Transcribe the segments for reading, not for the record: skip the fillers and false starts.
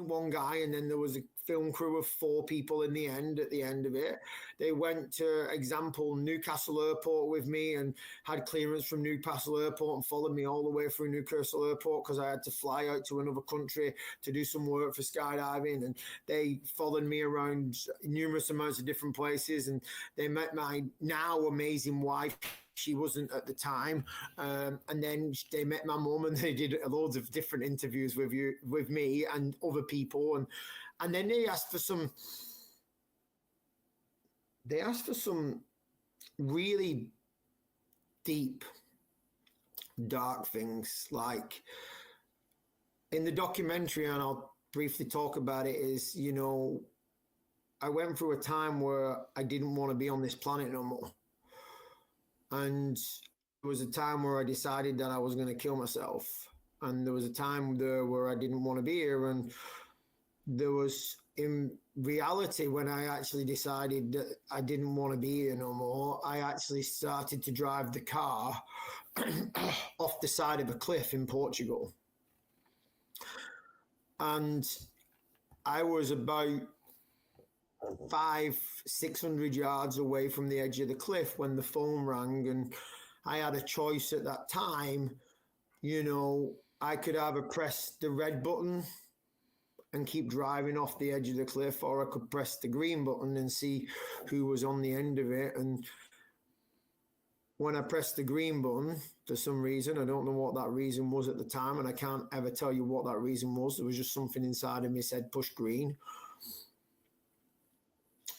one guy, and then there was a film crew of 4 people at the end of it. They went to, example, Newcastle Airport with me and had clearance from Newcastle Airport and followed me all the way through Newcastle Airport because I had to fly out to another country to do some work for skydiving. And they followed me around numerous amounts of different places, and they met my now amazing wife. She wasn't at the time. And then they met my mum, and they did loads of different interviews with me and other people. And then they asked for some really deep, dark things. Like in the documentary, and I'll briefly talk about it, is, you know, I went through a time where I didn't want to be on this planet no more. And there was a time where I decided that I was going to kill myself. And there was a time there where I didn't want to be here. And there was, in reality, when I actually decided that I didn't want to be here no more, I actually started to drive the car off the side of a cliff in Portugal. And I was about 500-600 yards away from the edge of the cliff when the phone rang, and I had a choice at that time. You know, I could either press the red button and keep driving off the edge of the cliff, or I could press the green button and see who was on the end of it. And when I pressed the green button, for some reason, I don't know what that reason was at the time, and I can't ever tell you what that reason was. There was just something inside of me said, push green.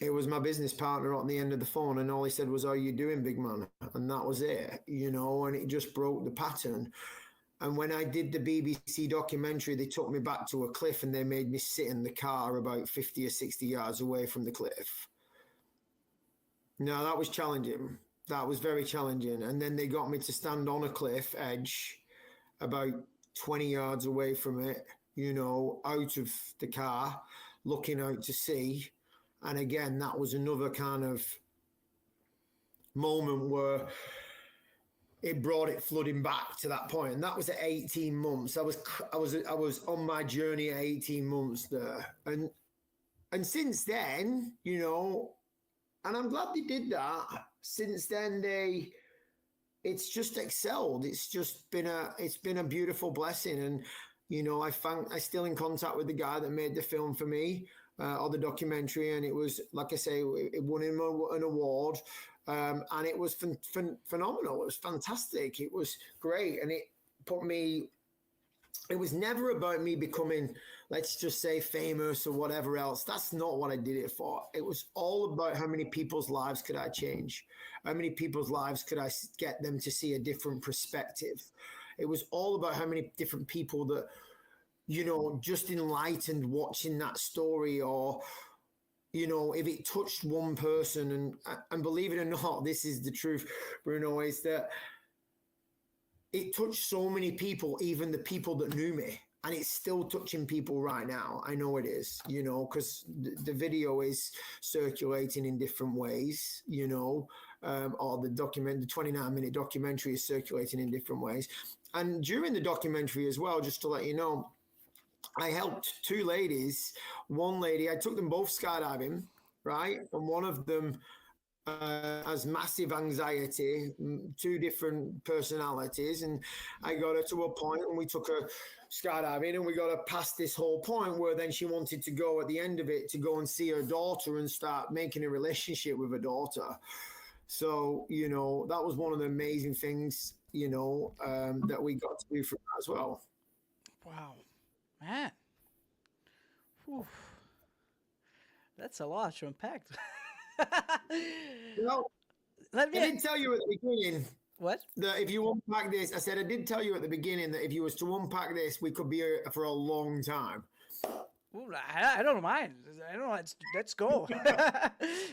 It was my business partner on the end of the phone, and all he said was, "How are you doing, big man?" And that was it, you know, and it just broke the pattern. And when I did the BBC documentary, they took me back to a cliff and they made me sit in the car about 50 or 60 yards away from the cliff. Now, that was challenging. That was very challenging. And then they got me to stand on a cliff edge about 20 yards away from it, you know, out of the car, looking out to sea. And again, that was another kind of moment where it brought it flooding back to that point. And that was at 18 months. I was on my journey at 18 months there. And since then, you know, and I'm glad they did that. Since then, it's just excelled. It's been a beautiful blessing. And, you know, I'm still in contact with the guy that made the film for me, or the documentary, and it was, like I say, it won him an award, and it was phenomenal. It was fantastic. It was great, and it was never about me becoming, let's just say, famous or whatever else. That's not what I did it for. It was all about how many people's lives could I change? How many people's lives could I get them to see a different perspective? It was all about how many different people that, you know, just enlightened watching that story, or, you know, if it touched one person, and believe it or not, this is the truth, Bruno, is that it touched so many people, even the people that knew me, and it's still touching people right now. I know it is, you know, because the video is circulating in different ways, you know, or the 29-minute documentary is circulating in different ways. And during the documentary as well, just to let you know, I helped 2 ladies. One lady, I took them both skydiving, right? And one of them has massive anxiety, 2 different personalities. And I got her to a point, and we took her skydiving, and we got her past this whole point where then she wanted to go at the end of it to go and see her daughter and start making a relationship with her daughter. So, you know, that was one of the amazing things, you know, that we got to do from that as well. Wow. Man, whew. That's a lot to unpack. Well, I did tell you at the beginning. What? That if you unpack this, I said I did tell you at the beginning that if you was to unpack this, we could be here for a long time. Ooh, I don't mind. I don't know. Let's go.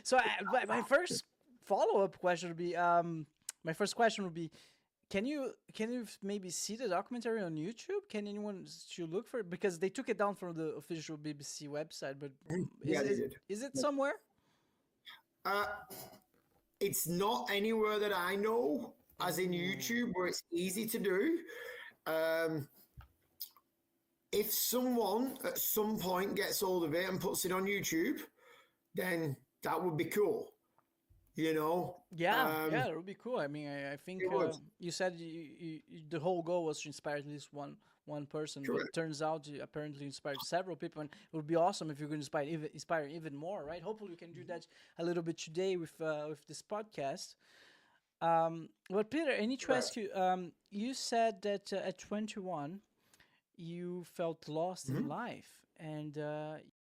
So my first follow-up question would be, Can you maybe see the documentary on YouTube? Can anyone should look for it? Because they took it down from the official BBC website, but is it somewhere? It's not anywhere that I know, as in YouTube, where it's easy to do. if someone at some point gets hold of it and puts it on YouTube, then that would be cool. You know, Yeah, yeah, that would be cool. I mean, I think it would. you said the whole goal was to inspire at least one person, but Correct. turns out you apparently inspired several people, and it would be awesome if you could inspire even more, right? Hopefully, we can do that a little bit today with this podcast. But Peter, I need to ask Correct. you. You said that at 21, you felt lost in Mhm. life, and